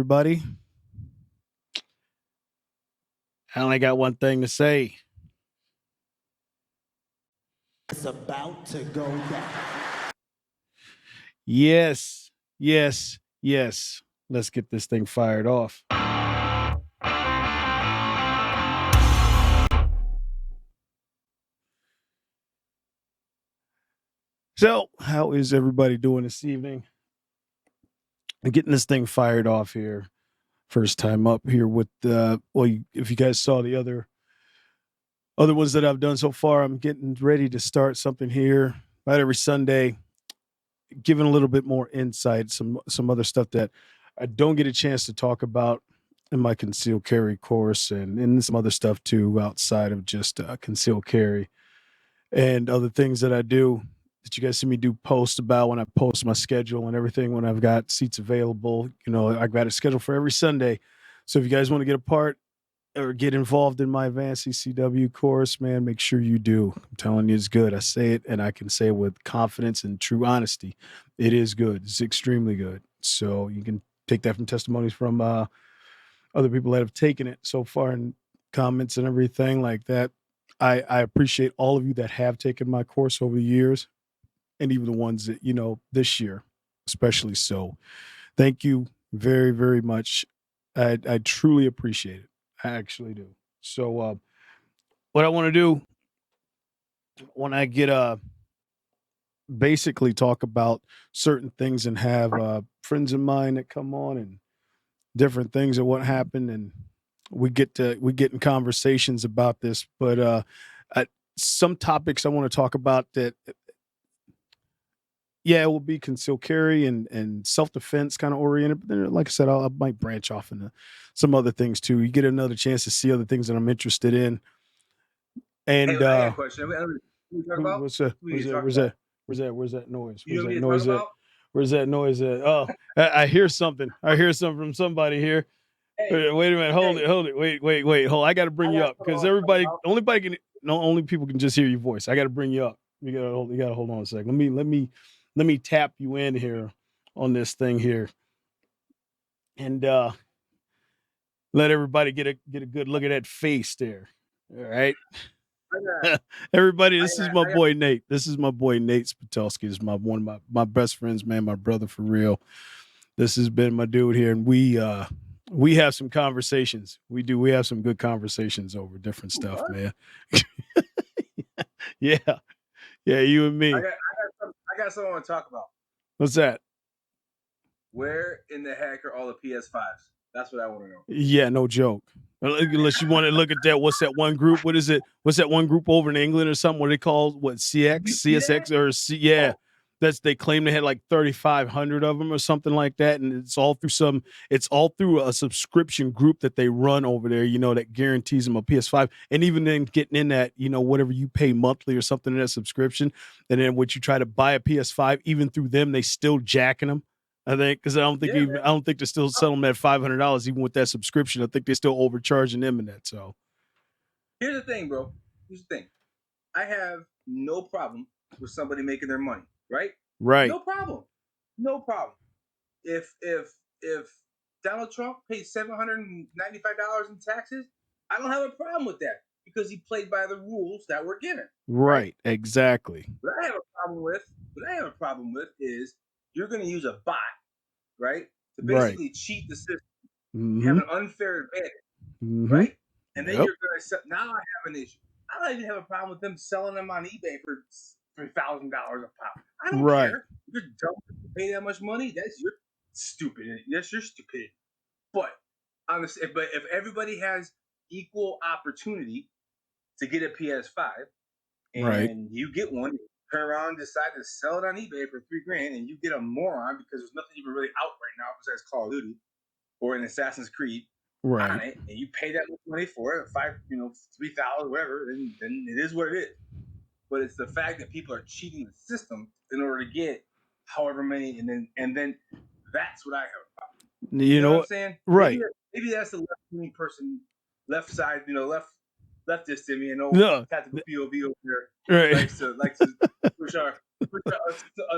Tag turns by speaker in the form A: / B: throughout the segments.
A: everybody? I only got one thing to say.
B: It's about to go down.
A: Yes, yes, yes. Let's get this thing fired off. So, how is everybody doing this evening? Getting this thing fired off here. First time up here with if you guys saw the other ones that I've done so far, I'm getting ready to start something here about every Sunday, giving a little bit more insight, some other stuff that I don't get a chance to talk about in my concealed carry course, and some other stuff too outside of just concealed carry and other things that I do that you guys see me do posts about when I post my schedule and everything when I've got seats available. You know, I've got a schedule for every Sunday. So if you guys want to get a part or get involved in my advanced ECW course, man, make sure you do. I'm telling you, it's good. I say it, and I can say it with confidence and true honesty. It is good. It's extremely good. So you can take that from testimonies from other people that have taken it so far and comments and everything like that. I appreciate all of you that have taken my course over the years, and even the ones that, this year, especially so. Thank you very, very much. I truly appreciate it. I actually do. So what I want to do when I get basically talk about certain things and have friends of mine that come on and different things of what happened, and we get in conversations about this, but some topics I want to talk about that it will be concealed carry and self-defense kind of oriented, but then like I said, I might branch off into some other things too. You get another chance to see other things that I'm interested in. And
C: hey, I got a question.
A: What's that? Where's that noise? Where's that noise at? Oh, I hear something. I hear something from somebody here. Hey, wait a minute. Hold it. Wait. Hold. I got to bring you up because only people can just hear your voice. I got to bring you up. You got to hold on a second. Let me tap you in here on this thing here, and let everybody get a good look at that face there. All right. Everybody, this is my boy Nate. This is my boy Nate Spitulski. This is one of my best friends, man, my brother for real. This has been my dude here, and we have some conversations. We have some good conversations over different stuff, man. Yeah, you and me.
C: I got something I want to talk about.
A: What's that?
C: Where in the heck are all the PS5s? That's what I want to know.
A: Yeah, no joke. Unless you want to look at that, what's that one group? What is it? What's that one group over in England or something? What they call CSX or C? Yeah, they claim they had like 3,500 of them or something like that, and it's all through a subscription group that they run over there. That guarantees them a PS5, and even then getting in that, whatever you pay monthly or something in that subscription, and then when you try to buy a PS5, even through them, they still jacking them. I think because I don't think they're still selling them at $500 even with that subscription. I think they're still overcharging them in that. So
C: here's the thing, bro. I have no problem with somebody making their money, right?
A: Right.
C: No problem. If Donald Trump pays $795 in taxes, I don't have a problem with that because he played by the rules that were given.
A: Right? Exactly.
C: What I have a problem with is you're going to use a bot, right, to basically cheat the system. Mm-hmm. You have an unfair advantage, right? And then you're going to now I have an issue. I don't even have a problem with them selling them on eBay for $3,000 a pop. I don't care. You're dumb to pay that much money. That's your stupidity. That's your stupidity. But honestly, if everybody has equal opportunity to get a PS5, and you get one, turn around and decide to sell it on eBay for $3,000, and you get a moron because there's nothing even really out right now besides Call of Duty or an Assassin's Creed on it, and you pay that much money for it, $3,000, whatever, then it is what it is. But it's the fact that people are cheating the system in order to get however many, and then that's what I have a problem. You know what I'm saying?
A: Right.
C: Maybe that's the left-leaning person, left side, leftist in me, and tactical POV over there likes to push a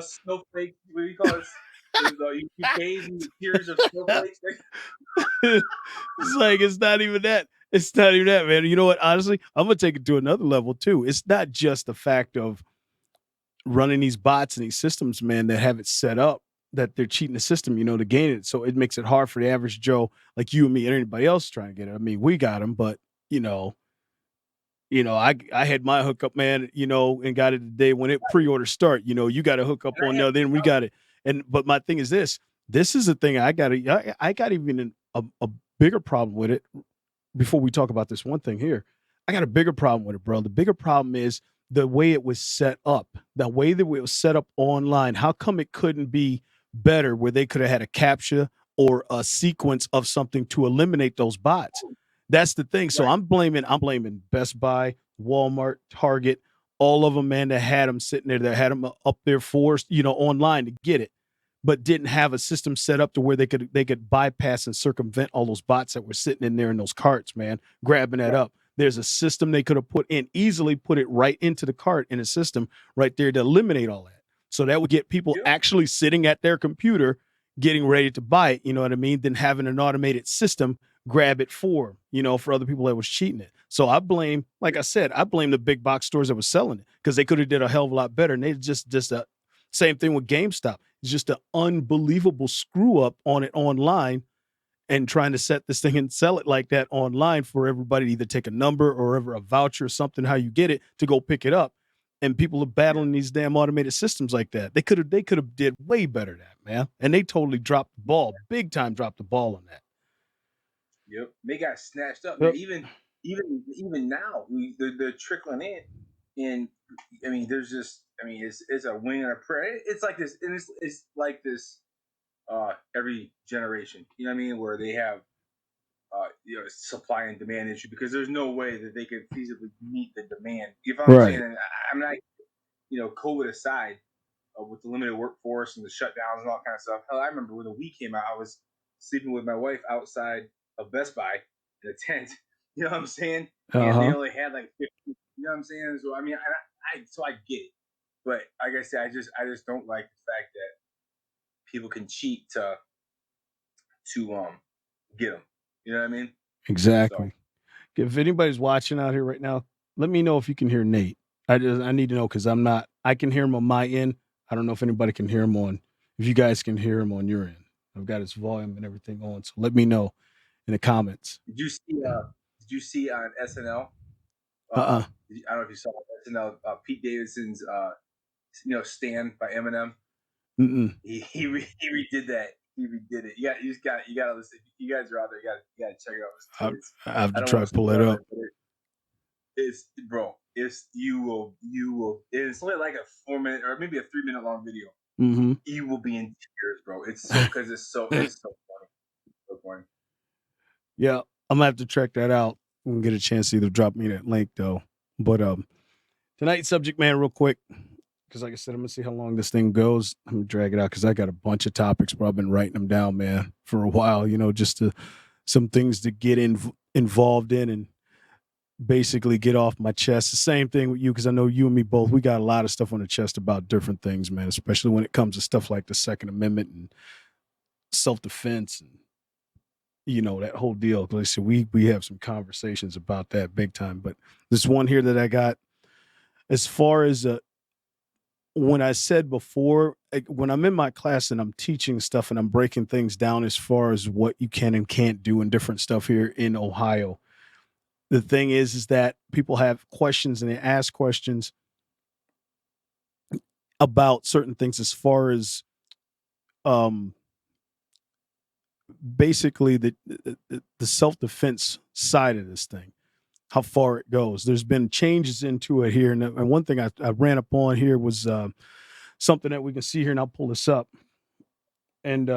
C: snowflake. What do you call it? You bathe in the tears of snowflakes.
A: It's like, it's not even that. It's not even that, man. You know what? Honestly, I'm gonna take it to another level too. It's not just the fact of running these bots and these systems, man, that have it set up that they're cheating the system, to gain it. So it makes it hard for the average Joe like you and me and anybody else trying to get it. I mean, we got them, but I had my hookup, man, and got it the day when it pre-order start. You got to hook up on there, then we got it. But my thing is this. This is the thing I got even a bigger problem with it. Before we talk about this one thing here, I got a bigger problem with it, bro. The bigger problem is the way it was set up, the way that it was set up online. How come it couldn't be better where they could have had a captcha or a sequence of something to eliminate those bots? That's the thing. So I'm blaming Best Buy, Walmart, Target, all of them, man, that had them sitting there, that had them up there forced, online to get it, but didn't have a system set up to where they could bypass and circumvent all those bots that were sitting in there in those carts, man, grabbing that up. There's a system they could have put in, easily put it right into the cart in a system right there to eliminate all that. So that would get people actually sitting at their computer getting ready to buy it, you know what I mean? Then having an automated system grab it for other people that was cheating it. So I blame, like I said, the big box stores that was selling it because they could have did a hell of a lot better. And they just same thing with GameStop. It's just an unbelievable screw up on it online and trying to set this thing and sell it like that online for everybody to either take a number or ever a voucher or something, how you get it to go pick it up. And people are battling these damn automated systems like that. They could have did way better than that, man. And they totally dropped the ball, big time dropped the ball on that.
C: Yep, they got snatched up. Yep. Even now, they're trickling in, and I mean, there's just, it's a wing and a prayer. It's like this, and it's like this, every generation. You know what I mean? Where they have, supply and demand issue because there's no way that they could feasibly meet the demand. If I'm saying, and I'm not, COVID aside, with the limited workforce and the shutdowns and all kind of stuff. Hell, I remember when the Wii came out, I was sleeping with my wife outside of Best Buy in a tent. You know what I'm saying? And they only had like 50. You know what I'm saying? So I mean, I get it, but like I said, I just don't like the fact that people can cheat to get them. You know what I mean?
A: Exactly. So, if anybody's watching out here right now, let me know if you can hear Nate. I need to know because I can hear him on my end. I don't know if anybody can hear him if you guys can hear him on your end. I've got his volume and everything on. So let me know in the comments.
C: Did you see on SNL? I don't know if you saw SNL, Pete Davidson's, Stand by Eminem. He redid that. He redid it. You gotta listen. You guys are out there. You gotta check it out.
A: I have to try to pull it up.
C: It's you will. It's only like a 4-minute or maybe a 3-minute long video.
A: Mm-hmm.
C: You will be in tears, bro. It's so because it's so funny. So funny.
A: Yeah, I'm gonna have to check that out. We'll get a chance to either drop me that link though. But tonight's subject, man, real quick, because like I said, I'm gonna see how long this thing goes. I'm gonna drag it out because I got a bunch of topics, but I've been writing them down, man, for a while. Just some things to get involved in and basically get off my chest. The same thing with you, because I know you and me both, we got a lot of stuff on the chest about different things, man, especially when it comes to stuff like the Second Amendment and self-defense and that whole deal. Like I said, we have some conversations about that big time. But this one here that I got, as far as when I said before, when I'm in my class and I'm teaching stuff and I'm breaking things down as far as what you can and can't do and different stuff here in Ohio, the thing is that people have questions and they ask questions about certain things as far as basically the self-defense side of this thing, how far it goes. There's been changes into it here. And one thing I ran up on here was something that we can see here, and I'll pull this up and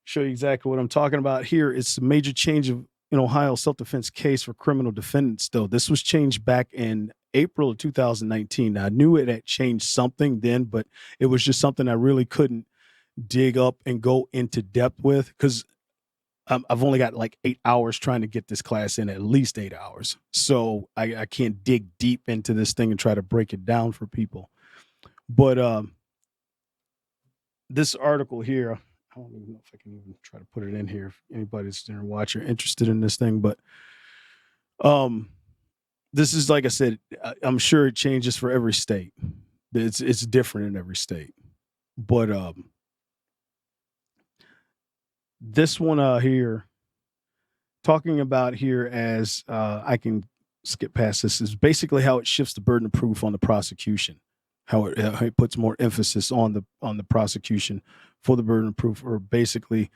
A: show you exactly what I'm talking about here. It's a major change in Ohio self-defense case for criminal defendants, though. This was changed back in April of 2019. Now, I knew it had changed something then, but it was just something I really couldn't dig up and go into depth with because I've only got like 8 hours trying to get this class in, at least 8 hours. So I can't dig deep into this thing and try to break it down for people. But this article here, I don't even know if I can even try to put it in here if anybody's there watching or interested in this thing, but this is, like I said, I'm sure it changes for every state. It's different in every state. But this one here, talking about here as I can skip past this, is basically how it shifts the burden of proof on the prosecution, how it puts more emphasis on the prosecution for the burden of proof, or basically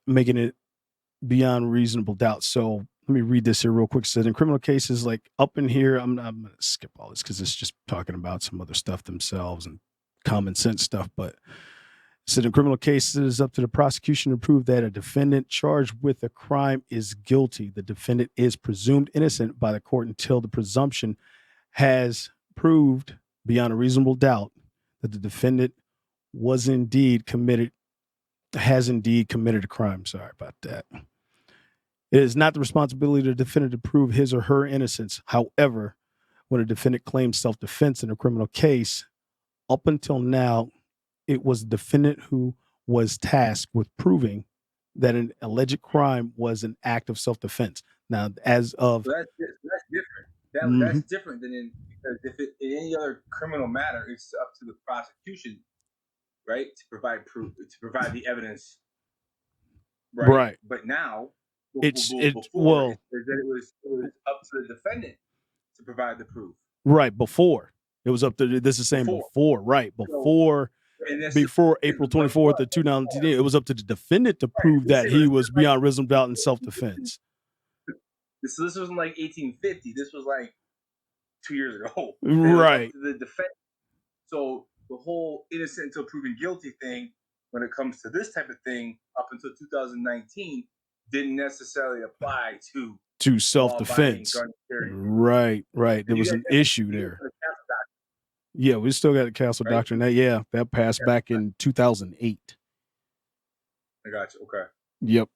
A: making it beyond reasonable doubt. So let me read this here real quick. It says, in criminal cases, like up in here, I'm going to skip all this because it's just talking about some other stuff themselves and common sense stuff. But it said, in criminal cases, it is up to the prosecution to prove that a defendant charged with a crime is guilty. The defendant is presumed innocent by the court until the presumption has proved beyond a reasonable doubt that the defendant has indeed committed a crime. Sorry about that. It is not the responsibility of the defendant to prove his or her innocence. However, when a defendant claims self-defense in a criminal case, up until now, it was the defendant who was tasked with proving that an alleged crime was an act of self-defense. Now, as of...
C: So that's different. That's different than because if in any other criminal matter, it's up to the prosecution, right, to provide proof, to provide the evidence, right? But now... It was up to the defendant to provide the proof.
A: Right, before. It was up to, this is saying before, right, before April 24th of 2010, it was up to the defendant to prove that he was beyond reasonable doubt in self-defense.
C: This wasn't like 1850. This was like 2 years ago.
A: Right.
C: The defense. So the whole innocent until proven guilty thing, when it comes to this type of thing, up until 2019, didn't necessarily apply
A: to self-defense. Right. There was an issue there. Yeah, we still got the Castle Doctrine. That passed back in 2008.
C: I got you. Okay.
A: Yep.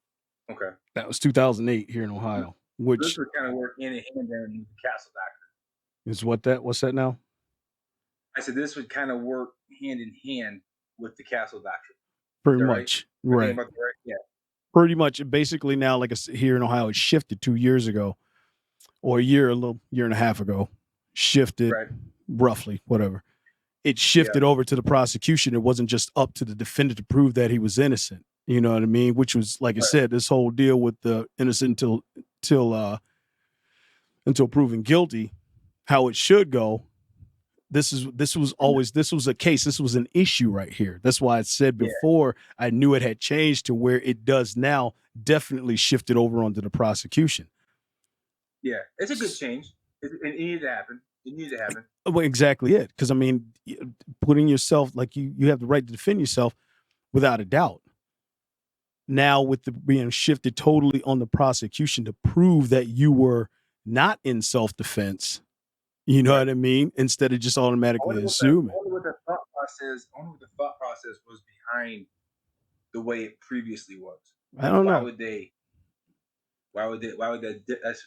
C: Okay.
A: That was 2008 here in Ohio. Which
C: this would kind of work hand in hand there in the Castle Doctrine.
A: Is what's that now?
C: I said this would kind of work hand in hand with the Castle Doctrine.
A: Pretty much. Right.
C: Yeah.
A: Pretty much, basically now, like I said, here in Ohio, it shifted 2 years ago, or a year and a half ago, shifted roughly, whatever. It shifted over to the prosecution. It wasn't just up to the defendant to prove that he was innocent. You know what I mean? Which was, like I said, this whole deal with the innocent until proven guilty, how it should go. This was a case. This was an issue right here. That's why I said before I knew it had changed to where it does now. Definitely shifted over onto the prosecution.
C: Yeah, it's a good change. It needed to happen.
A: Well, exactly it. Because I mean, putting yourself, like you have the right to defend yourself without a doubt. Now with the being shifted totally on the prosecution to prove that you were not in self-defense. You know what I mean? Instead of just automatically assuming.
C: I wonder what the thought process was behind the way it previously was.
A: I don't know.
C: Why would they? That's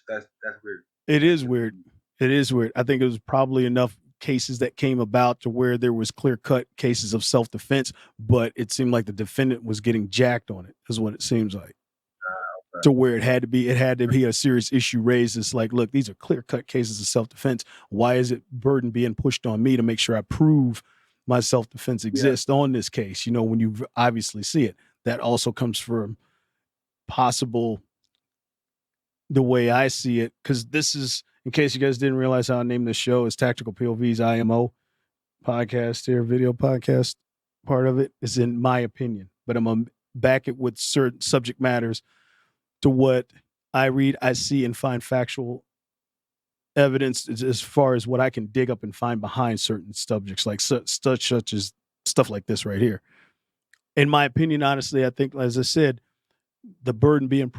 C: weird.
A: It is weird. I think it was probably enough cases that came about to where there was clear-cut cases of self-defense, but it seemed like the defendant was getting jacked on it, is what it seems like. To where it had to be a serious issue raised. It's like, look, these are clear-cut cases of self-defense. Why is it burden being pushed on me to make sure I prove my self-defense exists on this case? You know, when you obviously see it, that also comes from possible, the way I see it, because this is, in case you guys didn't realize how I named this show, is Tactical POV's IMO podcast here, video podcast. Part of it is in my opinion, but I'm going to back it with certain subject matters to what I read, I see, and find factual evidence as far as what I can dig up and find behind certain subjects, like such as stuff like this right here. In my opinion, honestly, I think, as I said, the burden being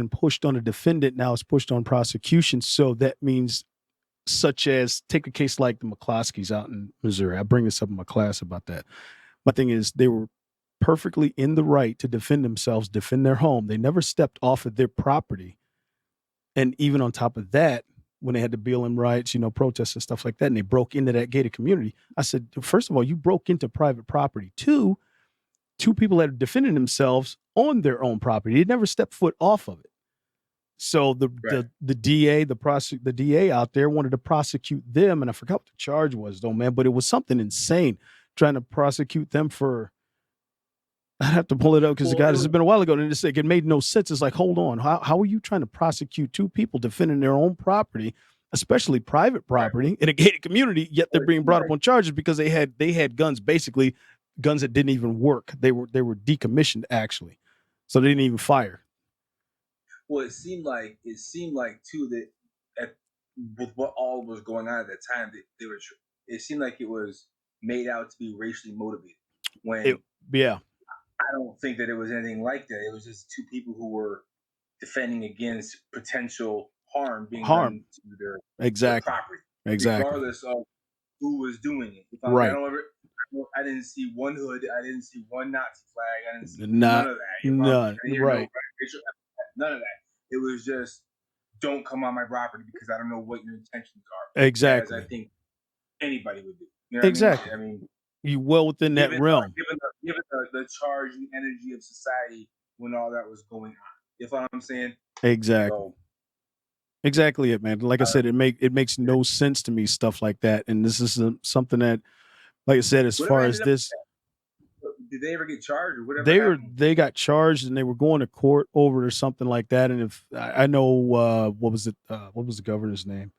A: pushed on a defendant now is pushed on prosecution. So that means, such as, take a case like the McCloskeys out in Missouri. I bring this up in my class about that. My thing is, they were perfectly in the right to defend themselves, defend their home. They never stepped off of their property. And even on top of that, when they had the BLM riots, protests and stuff like that, and they broke into that gated community, I said, first of all, you broke into private property. Two, two people that defended themselves on their own property. They never stepped foot off of it. So the DA, the DA out there wanted to prosecute them, and I forgot what the charge was, though, man. But it was something insane, trying to prosecute them for. I'd have to pull it up because this has been a while ago, and it made no sense. It's like, hold on, how are you trying to prosecute two people defending their own property, especially private property in a gated community? Yet they're being brought up on charges because they had guns, basically guns that didn't even work. They were decommissioned actually, so they didn't even fire.
C: Well, it seemed like too that with what all was going on at that time, they were. It seemed like it was made out to be racially motivated. I don't think that it was anything like that. It was just two people who were defending against potential harm being done to their property, regardless of who was doing it. I didn't see one hood. I didn't see one Nazi flag. I didn't see none of that.
A: None
C: of that. It was just, don't come on my property because I don't know what your intentions are.
A: Exactly.
C: As I think anybody would do. You
A: know exactly.
C: I mean,
A: you well within that realm.
C: Given the charge and energy of society when all that was going on. You know what I'm saying?
A: Exactly. So, exactly it, man. Like I said, it makes no sense to me, stuff like that. And this is something that, like I said, as far as this.
C: Did they ever get charged or whatever?
A: They got charged and they were going to court over it or something like that. And if I know what was the governor's name?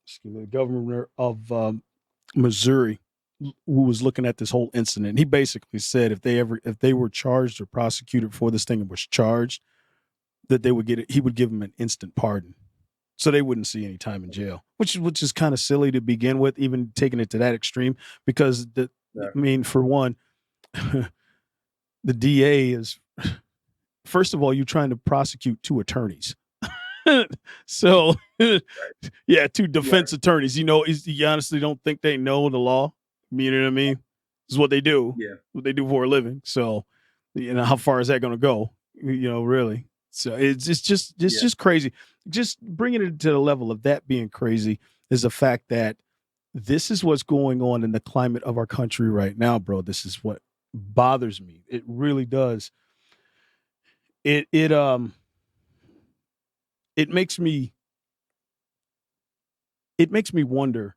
A: Excuse me, the governor of Missouri, who was looking at this whole incident. He basically said if they were charged or prosecuted for this thing and was charged, that they would get it. He would give them an instant pardon, so they wouldn't see any time in jail, which is kind of silly to begin with, even taking it to that extreme. Because I mean, for one, the DA is, first of all, you're trying to prosecute two attorneys. So, yeah, two defense attorneys. You honestly don't think they know the law. You know what I mean? This is what they do.
C: Yeah.
A: What they do for a living. So, how far is that going to go? Really. So it's just crazy. Just bringing it to the level of that being crazy is the fact that this is what's going on in the climate of our country right now, bro. This is what bothers me. It really does. It makes me wonder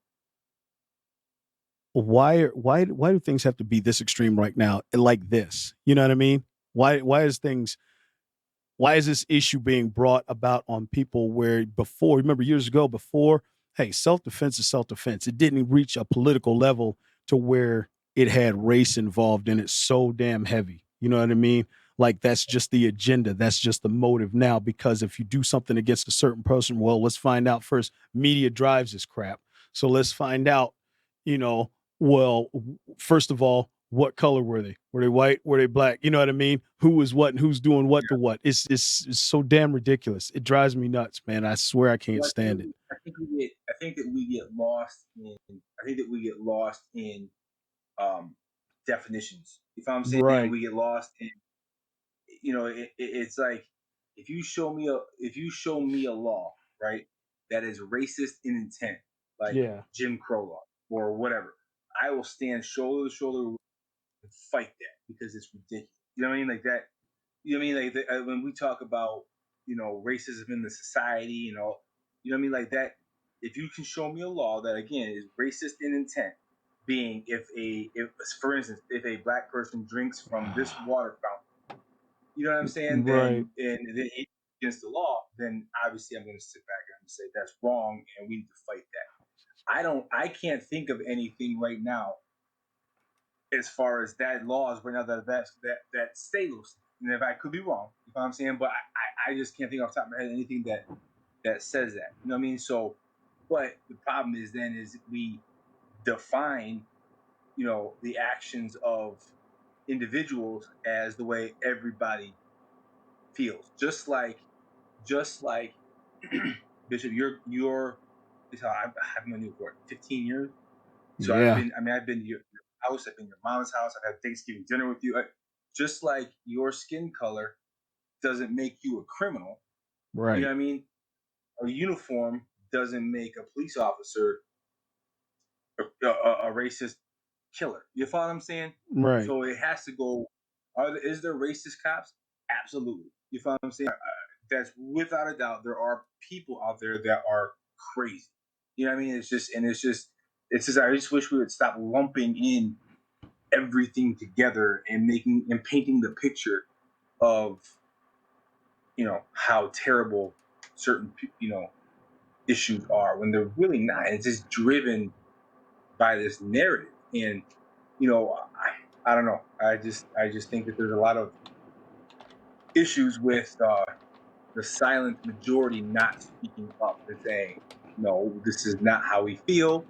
A: why do things have to be this extreme right now, like this? You know what I mean? Why is this issue being brought about on people where before, remember years ago, hey, self-defense is self-defense. It didn't reach a political level to where it had race involved in it so damn heavy. You know what I mean? Like, that's just the agenda. That's just the motive now, because if you do something against a certain person, well, let's find out first. Media drives this crap. So let's find out, well, first of all, what color were they? Were they white? Were they black? You know what I mean? Who was what and who's doing what to what? It's so damn ridiculous. It drives me nuts, man. I swear I can't stand it.
C: I think that we get lost in definitions. If I'm saying we get lost in, it's like if you show me a law, right, that is racist in intent, like Jim Crow law or whatever, I will stand shoulder to shoulder and fight that because it's ridiculous. You know what I mean? Like that. You know what I mean? Like when we talk about racism in the society, you know what I mean? Like that. If you can show me a law that again is racist in intent, being if for instance, if a black person drinks from this water fountain, you know what I'm saying?
A: Right.
C: Then it's against the law, then obviously I'm going to sit back and say that's wrong, and we need to fight that. I can't think of anything right now as far as that laws right now that stay those. And if I could be wrong, you know what I'm saying? But I just can't think off the top of my head anything that says that. You know what I mean? So, but the problem is we define, the actions of individuals as the way everybody feels. Just like Bishop, I've known you for 15 years. So I've been to your house, I've been to your mom's house, I've had Thanksgiving dinner with you. Just like your skin color doesn't make you a criminal,
A: right?
C: You know what I mean? A uniform doesn't make a police officer a racist killer. You follow what I'm saying?
A: Right.
C: So it has to go. Is there racist cops? Absolutely. You follow what I'm saying? That's without a doubt. There are people out there that are crazy. You know what I mean? It's just. I just wish we would stop lumping in everything together and painting the picture of, how terrible certain issues are when they're really not. It's just driven by this narrative, and I don't know. I just think that there's a lot of issues with the silent majority not speaking up and saying, no, this is not how we feel.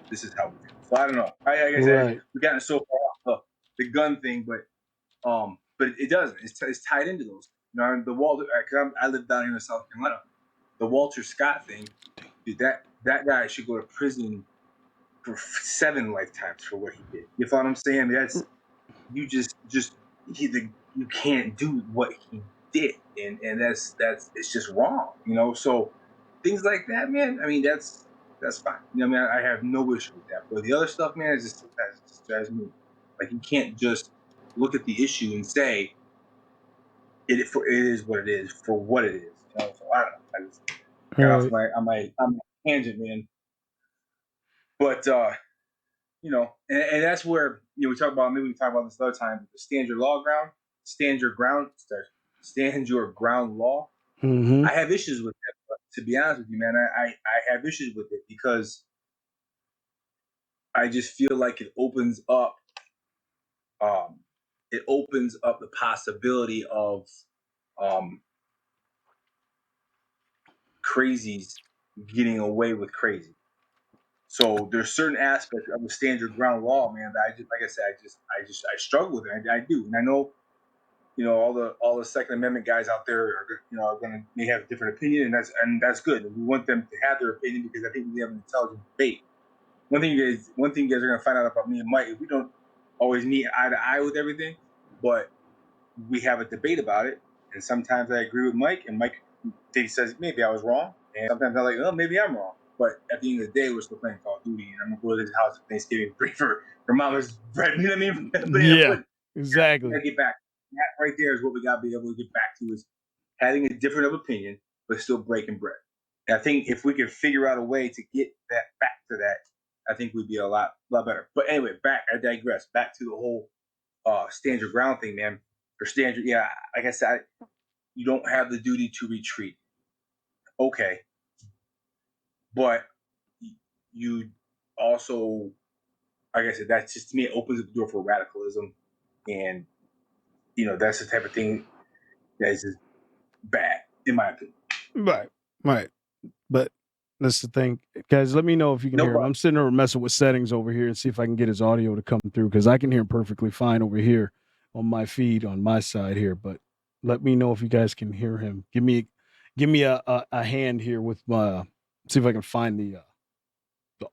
C: This is how we feel. So I don't know. Like I said,
A: Right.
C: we've gotten so far off the gun thing, but it doesn't. It's tied into those. The Walter, because I live down here in South Carolina. The Walter Scott thing, dude, that guy should go to prison for 7 lifetimes for what he did. You follow what I'm saying? That's you you can't do what he did, and that's it's just wrong. So things like that, man. I mean, that's fine. I mean, I have no issue with that. But the other stuff, man, is just drives me. Like, you can't just look at the issue and say it is what it is for what it is. So I don't know. I just got off on my tangent, man. But and that's where we talk about. Maybe we can talk about this another time. Stand your ground law.
A: Mm-hmm.
C: I have issues with that. But to be honest with you, man, I have issues with it because I just feel like it opens up the possibility of crazies getting away with crazy. So there's certain aspects of the stand your ground law, man, that like I said, I struggle with it. I do, and I know, all the Second Amendment guys out there are may have a different opinion, and that's good. And we want them to have their opinion because I think we have an intelligent debate. One thing you guys are gonna find out about me and Mike is we don't always meet eye to eye with everything, but we have a debate about it. And sometimes I agree with Mike, and Mike says maybe I was wrong, and sometimes I'm like, oh, maybe I'm wrong. But at the end of the day, we're still playing Call of Duty, and I'm gonna go to his house for Thanksgiving for Mama's bread. You know what I mean?
A: Yeah, exactly.
C: We gotta get back. That right there is what we gotta be able to get back to, is having a different of opinion, but still breaking bread. And I think if we can figure out a way to get that back to that, I think we'd be a lot better. But anyway, I digress. Back to the whole stand your ground thing, man. For standard, yeah, like I said, you don't have the duty to retreat. Okay, but you also, like I said, that's just, to me, it opens the door for radicalism, and that's the type of thing that is just bad, in my opinion.
A: Right. But that's the thing, guys. Let me know if you can hear him. I'm sitting there messing with settings over here and see if I can get his audio to come through, because I can hear him perfectly fine over here on my feed on my side here. But let me know if you guys can hear him. Give me a hand here with my, see if I can find the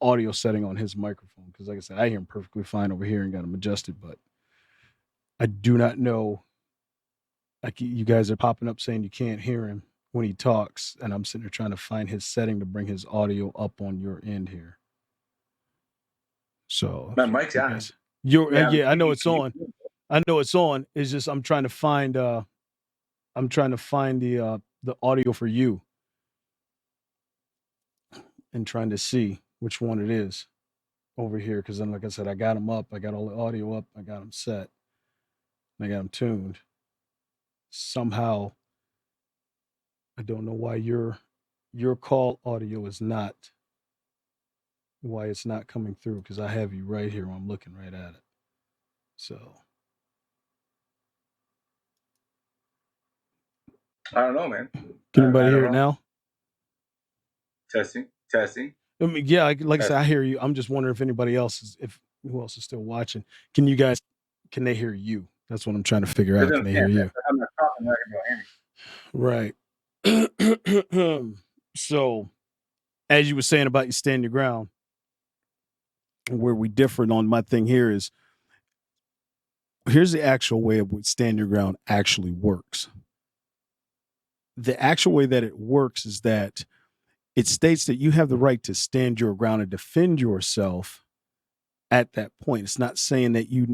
A: audio setting on his microphone, because like I said, I hear him perfectly fine over here and got him adjusted, but I do not know. Like, you guys are popping up saying you can't hear him when he talks, and I'm sitting there trying to find his setting to bring his audio up on your end here. So
C: my mic's on.
A: Yeah, I know it's on. I know it's on. It's just I'm trying to find the audio for you, and trying to see which one it is over here, because then, like I said, I got them up. I got all the audio up. I got them set. I got them tuned. Somehow, I don't know why your call audio is not, why it's not coming through, because I have you right here. I'm looking right at it. So
C: I don't know, man.
A: Can anybody hear it now?
C: Testing.
A: I mean, yeah, like I said, I hear you. I'm just wondering if anybody else who else is still watching. Can they hear you? That's what I'm trying to figure out. Can they hear you?
C: I'm not talking,
A: right. So, as you were saying about you stand your ground, where we differ on my thing here is, here's the actual way of what stand your ground actually works. The actual way that it works is that it states that you have the right to stand your ground and defend yourself at that point. It's not saying that you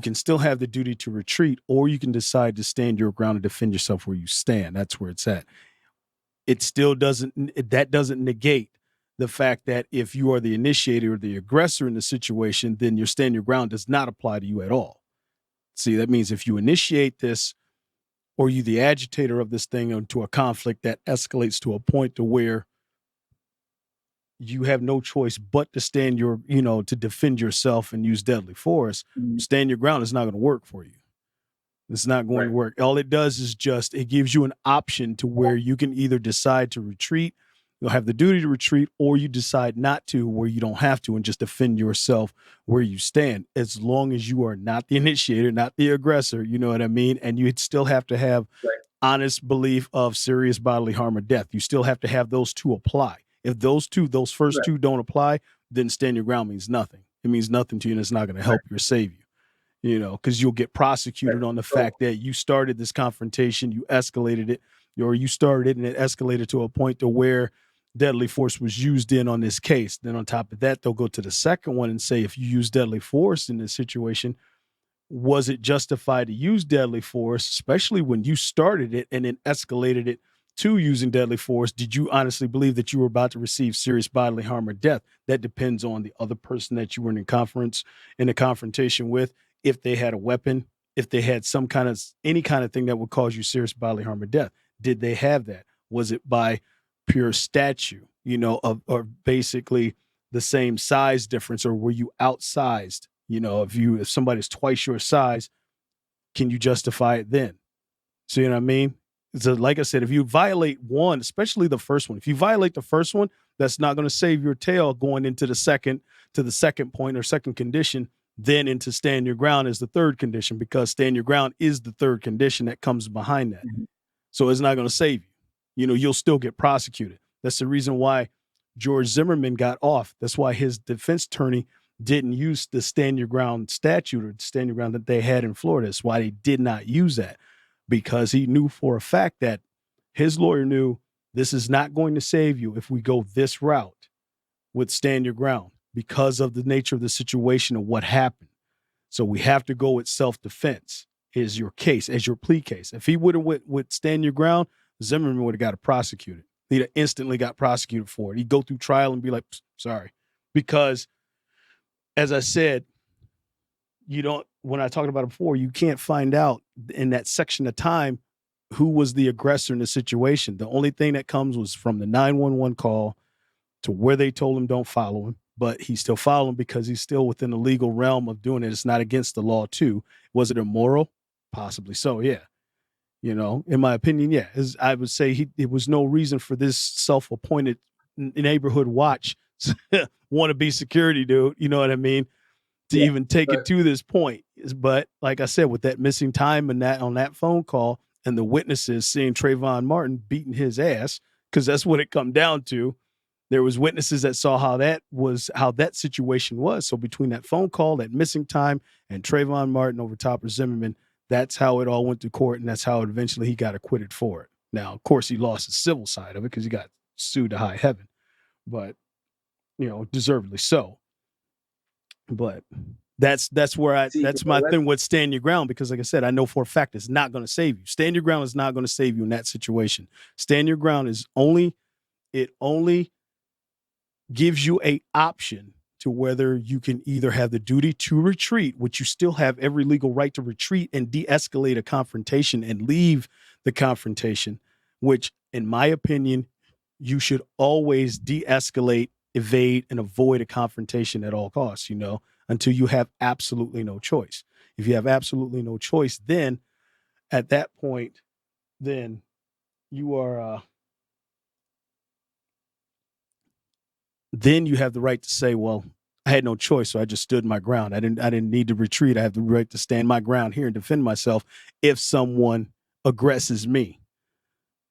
A: can still have the duty to retreat, or you can decide to stand your ground and defend yourself where you stand. That's where it's at. It still doesn't negate the fact that if you are the initiator or the aggressor in the situation, then your stand your ground does not apply to you at all. See, that means if you initiate this, or you the agitator of this thing into a conflict that escalates to a point to where you have no choice but to stand to defend yourself and use deadly force, stand your ground is not going to work for you. It's not going to work. All it does is it gives you an option to where you can either decide to retreat, you'll have the duty to retreat, or you decide not to, where you don't have to, and just defend yourself where you stand, as long as you are not the initiator, not the aggressor, you know what I mean? And you'd still have to have honest belief of serious bodily harm or death. You still have to have those two apply. If those first two don't apply, then stand your ground means nothing. It means nothing to you, and it's not going to help you or save you. Because you'll get prosecuted on the fact that you started this confrontation, you escalated it, or you started it and it escalated to a point to where deadly force was used on this case. Then on top of that, they'll go to the second one and say, if you use deadly force in this situation, was it justified to use deadly force, especially when you started it and then escalated it to using deadly force? Did you honestly believe that you were about to receive serious bodily harm or death? That depends on the other person that you were in a confrontation with. If they had a weapon, if they had any kind of thing that would cause you serious bodily harm or death, did they have that? Was it by pure statue, or basically the same size difference, or were you outsized? If somebody's twice your size, can you justify it then? So, you know what I mean? So, like I said, if you violate one, especially the first one, if you violate the first one, that's not going to save your tail going into the second point or second condition. Then into stand your ground is the third condition, because stand your ground is the third condition that comes behind that. So it's not going to save you. You'll still get prosecuted. That's the reason why George Zimmerman got off. That's why his defense attorney didn't use the stand your ground statute or stand your ground that they had in Florida. That's why they did not use that, because he knew for a fact that his lawyer knew this is not going to save you if we go this route with stand your ground, because of the nature of the situation and what happened. So we have to go with self-defense as your plea case. If he would have went with stand your ground, Zimmerman would have got prosecuted. He'd have instantly got prosecuted for it. He'd go through trial and be like, sorry. Because, as I said, when I talked about it before, you can't find out in that section of time who was the aggressor in the situation. The only thing that comes was from the 911 call to where they told him don't follow him, but he still followed him because he's still within the legal realm of doing it. It's not against the law too. Was it immoral? Possibly so, yeah. In my opinion, yeah. I would say it was no reason for this self-appointed neighborhood watch wannabe security dude, you know what I mean, to even take it to this point. But like I said, with that missing time and that on that phone call and the witnesses seeing Trayvon Martin beating his ass, because that's what it come down to. There was witnesses that saw how that situation was. So between that phone call, that missing time, and Trayvon Martin over Topper Zimmerman, that's how it all went to court, and that's how eventually he got acquitted for it. Now, of course, he lost the civil side of it because he got sued to high heaven, but deservedly so. But that's my thing with stand your ground, because like I said, I know for a fact it's not going to save you. Stand your ground is not going to save you in that situation. Stand your ground is only gives you a option to whether you can either have the duty to retreat, which you still have every legal right to retreat and de-escalate a confrontation and leave the confrontation, which in my opinion, you should always de-escalate, evade, and avoid a confrontation at all costs, until you have absolutely no choice. If you have absolutely no choice, then at that point, then you are, then you have the right to say, well, I had no choice, so I just stood my ground. I didn't need to retreat. I have the right to stand my ground here and defend myself if someone aggresses me.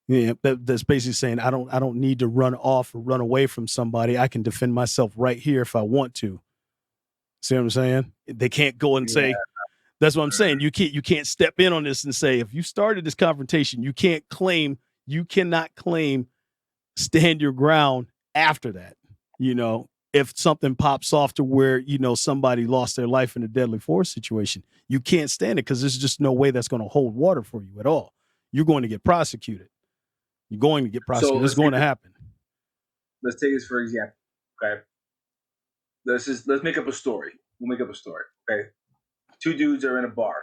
A: Yeah, that's basically saying I don't need to run off or run away from somebody. I can defend myself right here if I want to. See what I'm saying? They can't go and say, that's what I'm saying. You can't step in on this and say, if you started this confrontation, you cannot claim stand your ground after that. if something pops off to where, somebody lost their life in a deadly force situation, you can't stand it because there's just no way that's going to hold water for you at all. You're going to get prosecuted. You're going to get prosecuted. It's going to happen.
C: Let's take this for example. Okay. Let's make up a story. We'll make up a story. Okay. Two dudes are in a bar.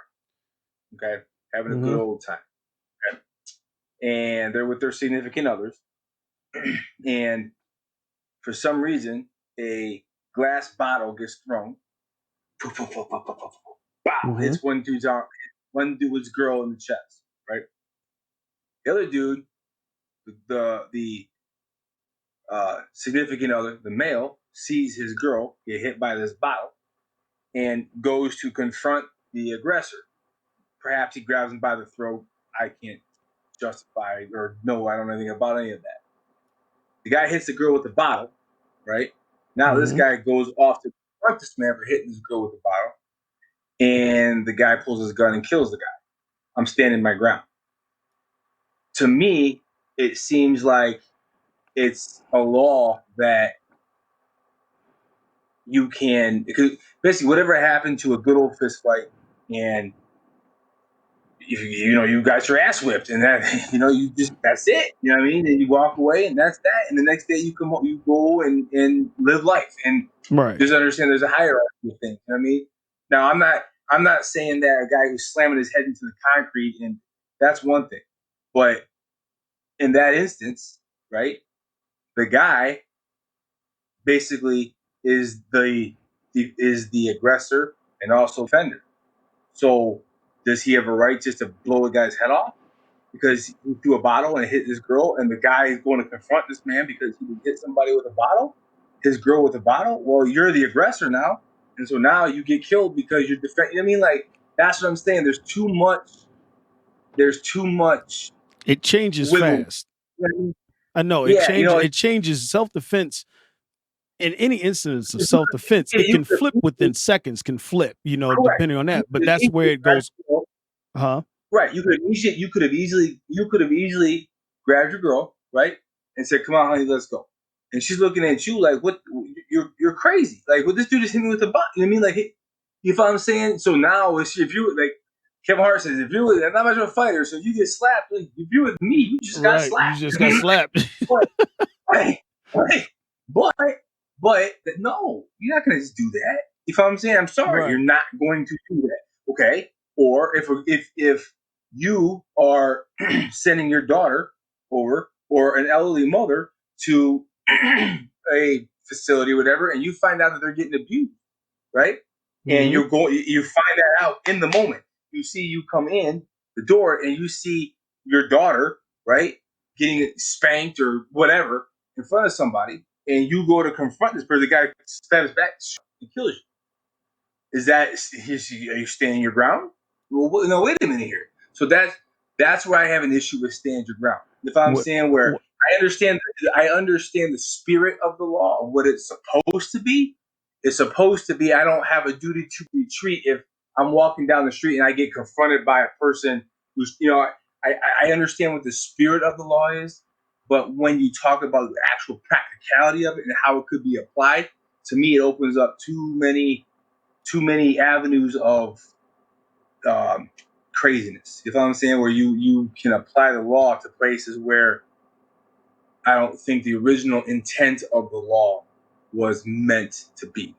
C: Okay. Having a good old time. Okay. And they're with their significant others. And for some reason, a glass bottle gets thrown. Wow! Hits one dude's girl in the chest, right? The other dude, the significant other, the male, sees his girl get hit by this bottle and goes to confront the aggressor. Perhaps he grabs him by the throat. I can't justify or no, I don't know anything about any of that. The guy hits the girl with the bottle, right? Now this guy goes off to confront this man for hitting this girl with the bottle, and the guy pulls his gun and kills the guy. I'm standing my ground. To me, it seems like it's a law that you can, basically whatever happened to a good old fist fight, and if you got your ass whipped, and that you just, that's it. You know what I mean? And you walk away, and that's that. And the next day you come home, you go and live life, and just understand there's a hierarchy of things. You know what I mean? Now I'm not saying that a guy who's slamming his head into the concrete, and that's one thing, but in that instance, right, the guy basically is the aggressor and also offender. So does he have a right just to blow a guy's head off because he threw a bottle and hit this girl, and the guy is going to confront this man because he hit somebody with a bottle, his girl with a bottle? Well, you're the aggressor now, and so now you get killed because you're defending. You know what I mean? Like, that's what I'm saying. There's too much.
A: It changes fast.
C: You know what I mean?
A: I know it changes self-defense. In any instance of self-defense, it can flip within seconds, depending on that. But that's where it goes.
C: Right. You could have easily grabbed your girl, right, and said, "Come on, honey, let's go." And she's looking at you like, "What? You're crazy! Like, what? This dude just hit me with the butt." You know what I mean? Like, you know what I'm saying? So now, if you like, Kevin Hart says, if you're not much of a fighter, so you get slapped. Like, if you're with me, you just got slapped.
A: You just got slapped.
C: But no, you're not going to just do that. If I'm saying, I'm sorry, you're not going to do that. Okay. Or if you are sending your daughter over or an elderly mother to a facility or whatever, and you find out that they're getting abused, right? And you find that out in the moment. You come in the door and you see your daughter, right, getting spanked or whatever in front of somebody, and you go to confront this person, the guy stabs back and kills you. Are you standing your ground? Well, no, wait a minute here. So that's where I have an issue with stand your ground. If I'm saying where I understand the spirit of the law, of what it's supposed to be. It's supposed to be, I don't have a duty to retreat if I'm walking down the street and I get confronted by a person who's, I understand what the spirit of the law is, but when you talk about the actual practicality of it and how it could be applied, to me, it opens up too many avenues of craziness. You know what I'm saying? Where you can apply the law to places where I don't think the original intent of the law was meant to be.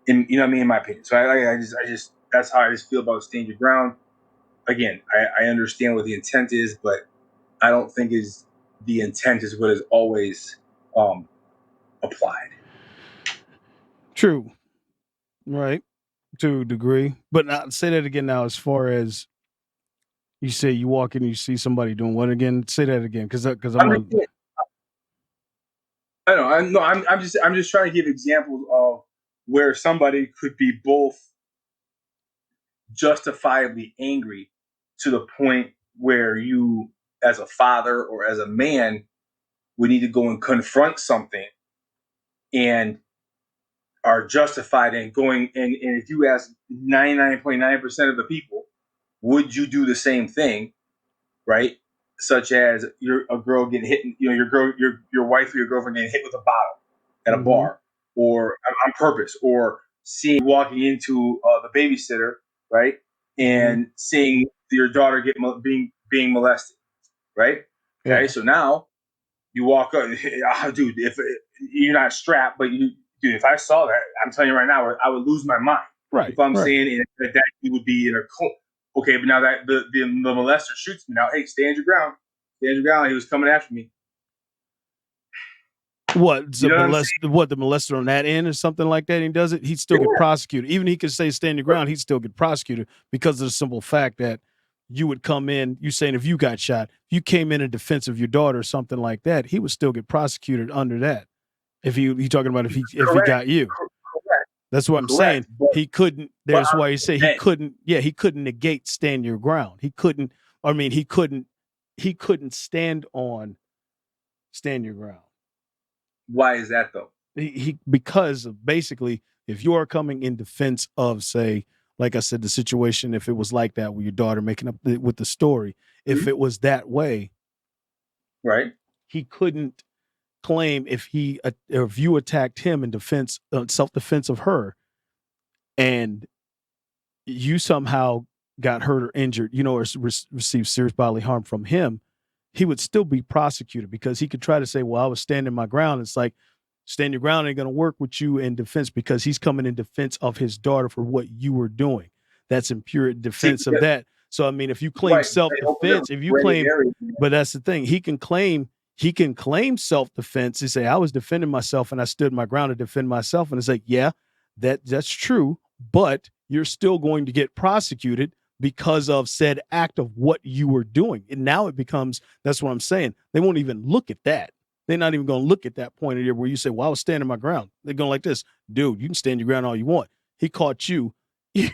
C: You know what I mean? In my opinion. So I just that's how I just feel about stand your ground. Again, I understand what the intent is, but I don't think the intent is what is always applied.
A: True. Right. To a degree. But now, say that again now, as far as you say you walk in and you see somebody doing what again? Say that again. Because I'm
C: I'm just trying to give examples of where somebody could be both justifiably angry to the point where you, as a father or as a man, would need to go and confront something and are justified in going. And if you ask 99.9% of the people, would you do the same thing, right? Such as a girl getting hit, your wife or your girlfriend getting hit with a bottle at a bar. or on purpose, or seeing walking into the babysitter, right, and seeing your daughter being molested, right? Okay,
A: Yeah.
C: so now you walk up, dude. If you're not strapped, but dude, if I saw that, I'm telling you right now, I would lose my mind.
A: Right.
C: If I'm
A: right.
C: saying that you would be in a cult. Okay, but now that the molester shoots me now, hey, stand your ground. Stand your ground. He was coming after me.
A: What
C: You know
A: the molester on that end or something like that? And he does it. He'd still get prosecuted. Even he could say stand your ground. He'd still get prosecuted because of the simple fact that you would come in. You saying if you got shot, if you came in defense of your daughter or something like that, he would still get prosecuted under that. If he talking about if he got you.
C: Correct.
A: That's what I'm saying. He couldn't. There's why he said he couldn't. Yeah, he couldn't negate stand your ground. He couldn't. I mean, he couldn't. He couldn't stand on stand your ground.
C: Why is that though?
A: He because of basically, if you are coming in defense of, say, like I said, the situation, if it was like that with your daughter making up with the story, if it was that way,
C: right,
A: he couldn't claim if you attacked him in defense, self-defense of her, and you somehow got hurt or injured, or received serious bodily harm from him, he would still be prosecuted because he could try to say, well, I was standing my ground. It's like, stand your ground ain't going to work with you in defense because he's coming in defense of his daughter for what you were doing. That's in pure defense of that. So, I mean, if you claim self-defense, but that's the thing, he can claim self-defense. He say, I was defending myself and I stood my ground to defend myself. And it's like, yeah, that's true, but you're still going to get prosecuted because of said act of what you were doing. And now it becomes, that's what I'm saying. They won't even look at that. They're not even going to look at that point of there where you say, well, I was standing my ground. They're going like this, dude, you can stand your ground all you want. He caught you, he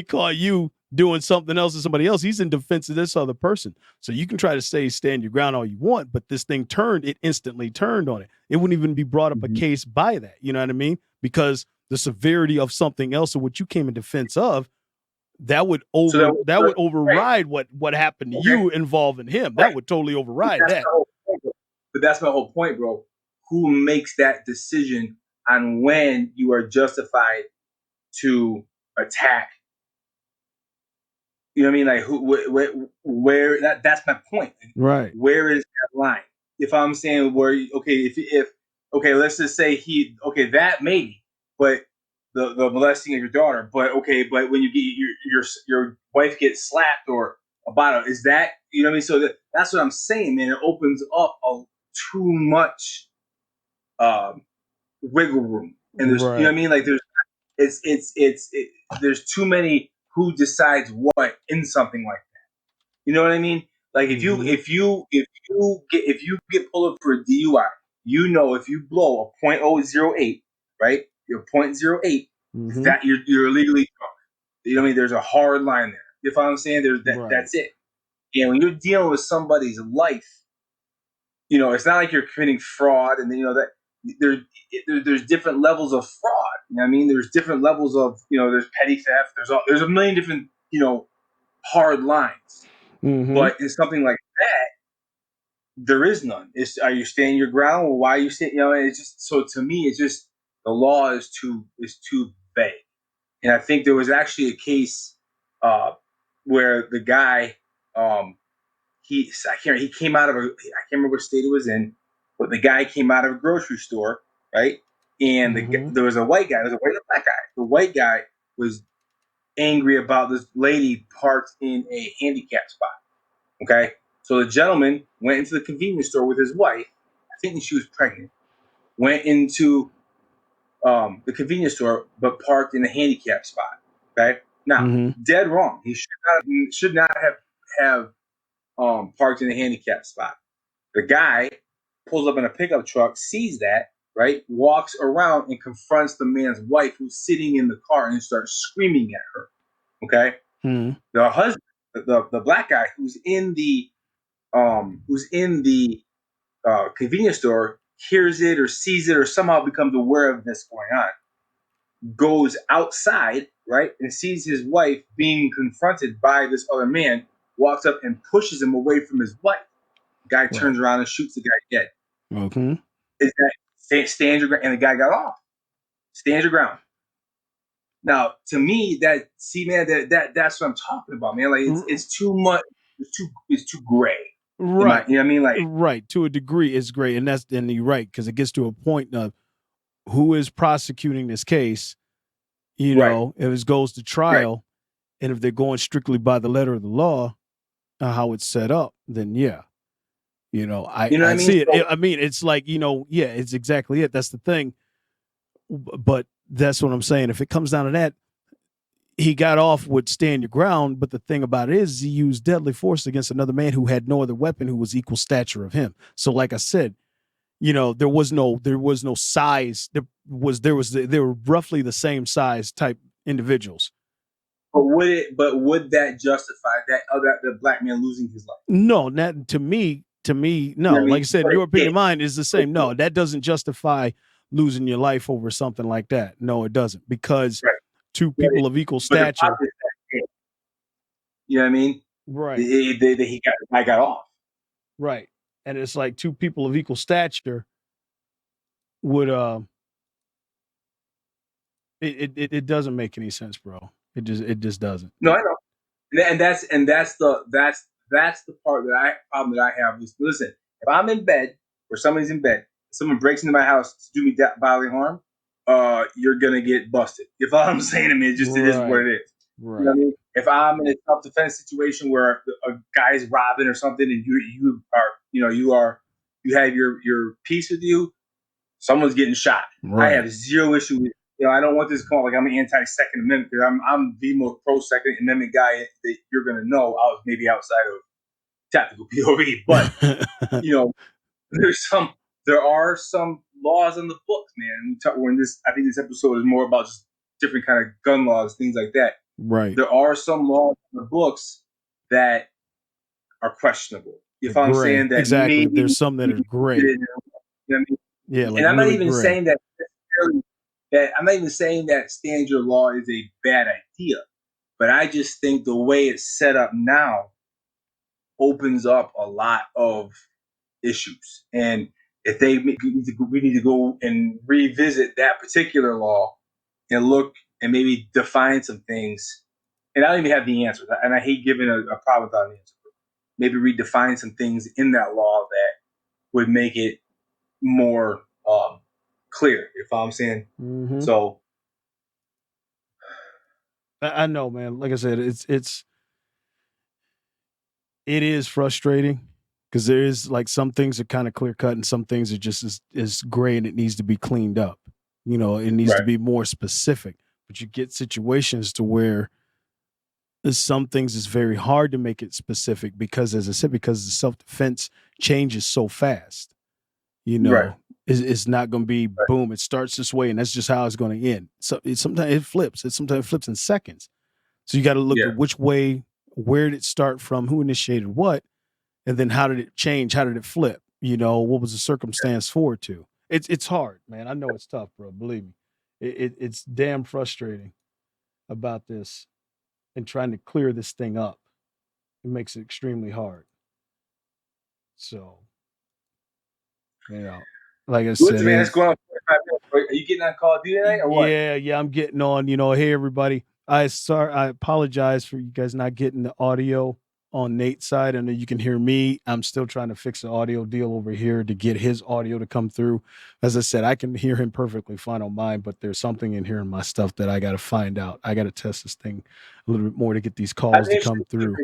A: caught you doing something else to somebody else. He's in defense of this other person. So you can try to say stand your ground all you want, but this thing it instantly turned on it. It wouldn't even be brought up a case by that. You know what I mean? Because the severity of something else of what you came in defense of, that would override what happened to you involving him. That would totally override that.
C: But that's my whole point, bro. Who makes that decision on when you are justified to attack? You know what I mean? Like where that's my point.
A: Right.
C: Where is that line? If I'm saying if let's just say that maybe, but the molesting of your daughter, but when you get your wife gets slapped or a bottle, is that, you know what I mean? So that's what I'm saying, man. It opens up too much wiggle room, and there's, you know what I mean? Like there's too many who decides what in something like that. You know what I mean? Like if you get pulled up for a DUI, if you blow a .008, right? You're .08, that you're illegally drunk. You know what I mean? There's a hard line there. You know what I'm saying? That's it. And when you're dealing with somebody's life, it's not like you're committing fraud, and that there's different levels of fraud. You know what I mean? There's different levels of, there's petty theft. There's a million different, hard lines. But in something like that, there is none. Are you standing your ground? Or why are you standing? It's just, so to me, it's just, the law is too vague. And I think there was actually a case where the guy, he came out of I can't remember what state it was in, but the guy came out of a grocery store, right? And there was a white guy, there was a white and a black guy. The white guy was angry about this lady parked in a handicap spot. Okay, so the gentleman went into the convenience store with his wife. I think she was pregnant. Went into the convenience store, but parked in a handicap spot. Okay, now dead wrong. He should not have parked in a handicap spot. The guy pulls up in a pickup truck, sees that, right, walks around and confronts the man's wife who's sitting in the car and starts screaming at her. Okay, the husband, the black guy who's in the convenience store, hears it or sees it or somehow becomes aware of this going on, goes outside, right, and sees his wife being confronted by this other man, walks up and pushes him away from his wife. The guy turns around and shoots the guy dead.
A: Okay.
C: Is that stand your ground, and the guy got off. Stand your ground. Now, to me, that's what I'm talking about, man. Like it's too much. It's too gray.
A: Right.
C: You know what I mean? Like
A: right. To a degree, it's gray, and you're right, because it gets to a point of who is prosecuting this case. You know, if it goes to trial, and if they're going strictly by the letter of the law, how it's set up, then yeah. You know, I see it.
C: So,
A: I mean, it's like, yeah, it's exactly it. That's the thing. But that's what I'm saying. If it comes down to that, he got off with stand your ground. But the thing about it is he used deadly force against another man who had no other weapon, who was equal stature of him. So like I said, there was no size. They were roughly the same size type individuals.
C: But would that justify the black man losing his life?
A: No, not to me. To me, no. Like I said, your opinion, mine is the same. No, that doesn't justify losing your life over something like that. No, it doesn't, because two people of equal stature.
C: You know what I mean?
A: Right.
C: I got off.
A: Right. And it's like two people of equal stature would it doesn't make any sense, bro. It just doesn't.
C: No, I know. And that's the problem that I have is, listen, if I'm in bed or somebody's in bed, someone breaks into my house to do me bodily harm, you're gonna get busted. If all I'm saying, it is what it is.
A: Right.
C: You know what I mean? If I'm in a self-defense situation where a guy's robbing or something, and you have your piece with you, someone's getting shot.
A: Right.
C: I have zero issue with. I don't want this to call like I'm an anti-Second Amendment, because I'm the most pro-Second Amendment guy that you're gonna know. I was maybe outside of tactical POV, but there are some laws in the books, man. I think this episode is more about just different kind of gun laws, things like that.
A: Right.
C: There are some laws in the books that are questionable. If I'm saying that,
A: exactly.
C: maybe
A: There's some that are gray.
C: You know what I mean?
A: Yeah, like
C: and I'm
A: really
C: not even
A: gray.
C: saying that I'm not even saying that stand your law is a bad idea, but I just think the way it's set up now opens up a lot of issues. And if we need to go and revisit that particular law and look and maybe define some things. And I don't even have the answers, and I hate giving a problem without an answer. Maybe redefine some things in that law that would make it more clear. You know what I'm saying?
A: Mm-hmm.
C: So
A: I know, man. Like I said, it is frustrating, because there is, like, some things are kind of clear cut and some things are just as gray, and it needs to be cleaned up. It needs to be more specific. But you get situations to where some things is very hard to make it specific, because, as I said, because the self-defense changes so fast. It's not going to be boom, it starts this way and that's just how it's going to end. So sometimes it flips. Sometimes it flips in seconds. So you got to look at which way, where did it start from, who initiated what, and then how did it change? How did it flip? What was the circumstance for it to? It's hard, man. I know it's tough, bro. Believe me. It's damn frustrating about this, and trying to clear this thing up. It makes it extremely hard. So, like I said,
C: man, it's going on 45 minutes. Are you getting on Call of Duty tonight or what?
A: Yeah, I'm getting on. Hey everybody, I apologize for you guys not getting the audio on Nate's side. I know you can hear me. I'm still trying to fix the audio deal over here to get his audio to come through. As I said, I can hear him perfectly fine on mine, but there's something in here in my stuff that I got to find out. I got to test this thing a little bit more to get these calls to come through.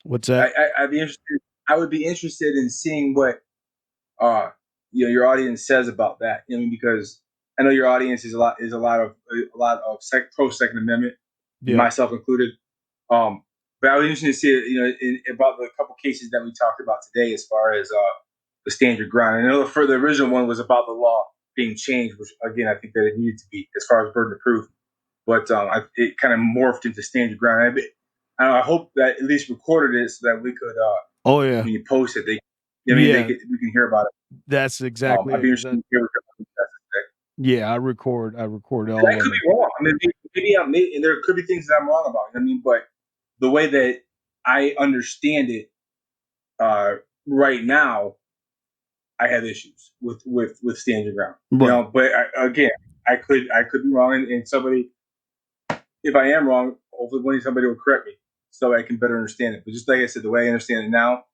A: What's that?
C: I'd be interested. I would be interested in seeing what your audience says about that. Because I know your audience is a lot of pro Second Amendment, myself included. But I was interested to see about the couple cases that we talked about today, as far as the stand your ground. I know the original one was about the law being changed, which again I think that it needed to be, as far as burden of proof. But it kind of morphed into stand your ground. I hope that at least recorded it so that we could. When you post it, we can hear about it.
A: That's exactly.
C: I'd be interested to hear.
A: Yeah, I record all
C: I
A: of
C: could
A: it.
C: be wrong. Maybe and there could be things that I'm wrong about. But the way that I understand it right now, I have issues with stand your ground. Right. You know, but I could be wrong, and somebody, if I am wrong, hopefully somebody will correct me so I can better understand it. But just like I said, the way I understand it now,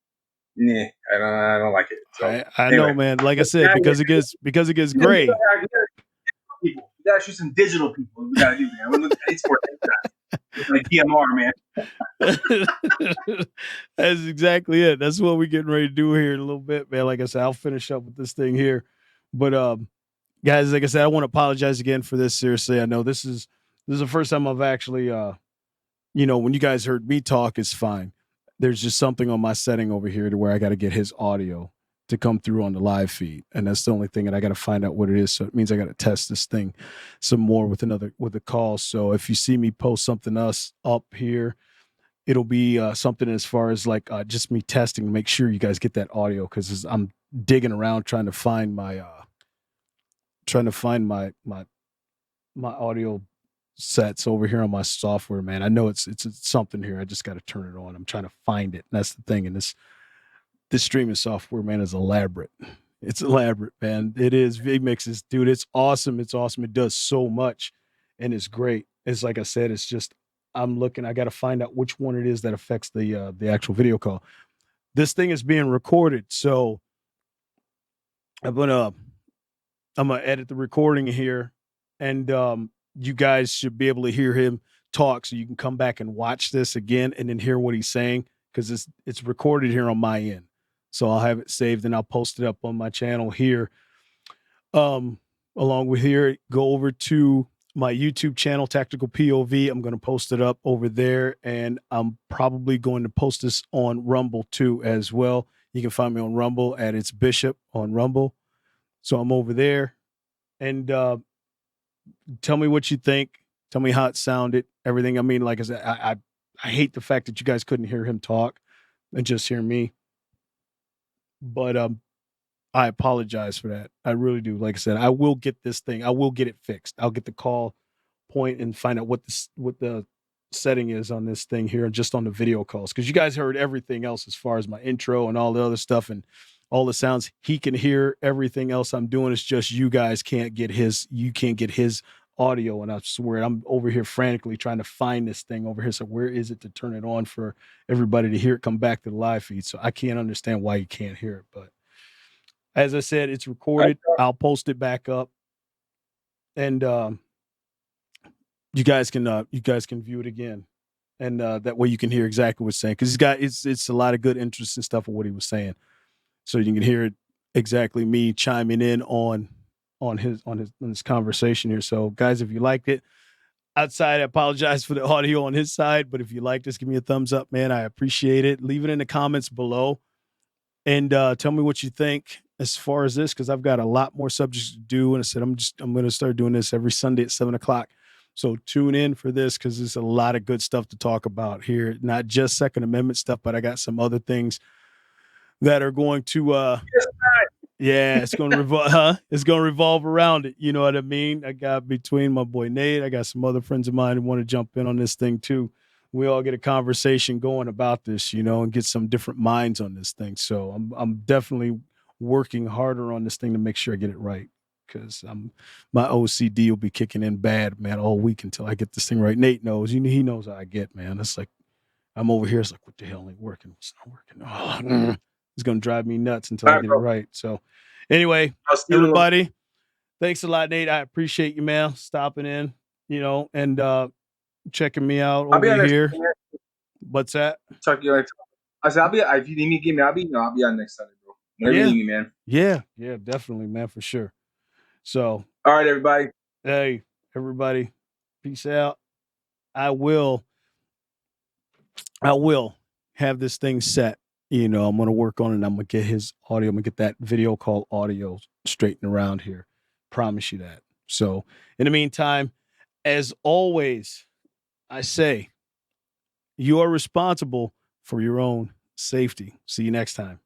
C: I don't like it. So
A: I know, man. Like I said, because it gets gray.
C: People, we gotta shoot some digital people. We gotta do, man. It's for like DMR, man.
A: That's exactly it. That's what we're getting ready to do here in a little bit, man. Like I said, I'll finish up with this thing here. But guys, like I said, I want to apologize again for this. Seriously, I know this is the first time I've actually when you guys heard me talk, it's fine. There's just something on my setting over here to where I got to get his audio to come through on the live feed. And that's the only thing that I got to find out what it is. So it means I got to test this thing some more with a call. So if you see me post something else up here, it'll be something as far as like just me testing to make sure you guys get that audio. Cause I'm digging around trying to find my audio sets over here on my software, man. I know it's something here. I just got to turn it on. I'm trying to find it. And that's the thing. And this streaming software, man, is elaborate. It's elaborate, man. It is. vMix, dude, it's awesome. It's awesome. It does so much and it's great. It's like I said, it's just, I'm looking, I got to find out which one it is that affects the actual video call. This thing is being recorded. So I'm going to edit the recording here and, you guys should be able to hear him talk. So you can come back and watch this again and then hear what he's saying. Cause it's recorded here on my end. So I'll have it saved and I'll post it up on my channel here. Along with here, go over to my YouTube channel, Tactical POV. I'm going to post it up over there and I'm probably going to post this on Rumble too as well. You can find me on Rumble at It's Bishop on Rumble. So I'm over there and, tell me what you think. Tell me how it sounded, everything. I mean, like I said, I hate the fact that you guys couldn't hear him talk and just hear me. But I apologize for that. I really do. Like I said, I will get this thing. I will get it fixed. I'll get the call point and find out what the setting is on this thing here, just on the video calls. Because you guys heard everything else as far as my intro and all the other stuff and all the sounds. He can hear everything else I'm doing. It's just you guys can't get his. You can't get his audio, and I swear I'm over here frantically trying to find this thing over here. So where is it to turn it on for everybody to hear it come back to the live feed? So I can't understand why you can't hear it. But as I said, it's recorded. I'll post it back up, and you guys can view it again, and that way you can hear exactly what's saying, because it's a lot of good interesting stuff of what he was saying. So you can hear it exactly me chiming in on his conversation here. So guys, if you liked it, outside, I apologize for the audio on his side, but if you like this, give me a thumbs up, man. I appreciate it. Leave it in the comments below and tell me what you think as far as this, because I've got a lot more subjects to do. And I said, I'm going to start doing this every Sunday at 7:00. So tune in for this, because there's a lot of good stuff to talk about here. Not just Second Amendment stuff, but I got some other things that are going to it's going to revolve around it. You know what I mean? I got between my boy Nate, I got some other friends of mine who want to jump in on this thing too. We all get a conversation going about this, and get some different minds on this thing. So I'm definitely working harder on this thing to make sure I get it right, because my OCD will be kicking in bad, man, all week until I get this thing right. Nate knows, he knows how I get, man. It's like I'm over here. It's like, what the hell ain't working? What's not working? Oh, it's going to drive me nuts until I get it right. So anyway, everybody, thanks a lot, Nate. I appreciate you, man, stopping in, and checking me out over here. What's that?
C: Talk to you later. I said, if you need me to get me, I'll be on next Sunday, bro. Whenever you need me, man.
A: Yeah, definitely, man, for sure. So,
C: all right, everybody.
A: Hey, everybody, peace out. I will have this thing set. I'm going to work on it. I'm going to get his audio. I'm going to get that video call audio straightened around here. Promise you that. So in the meantime, as always, I say you are responsible for your own safety. See you next time.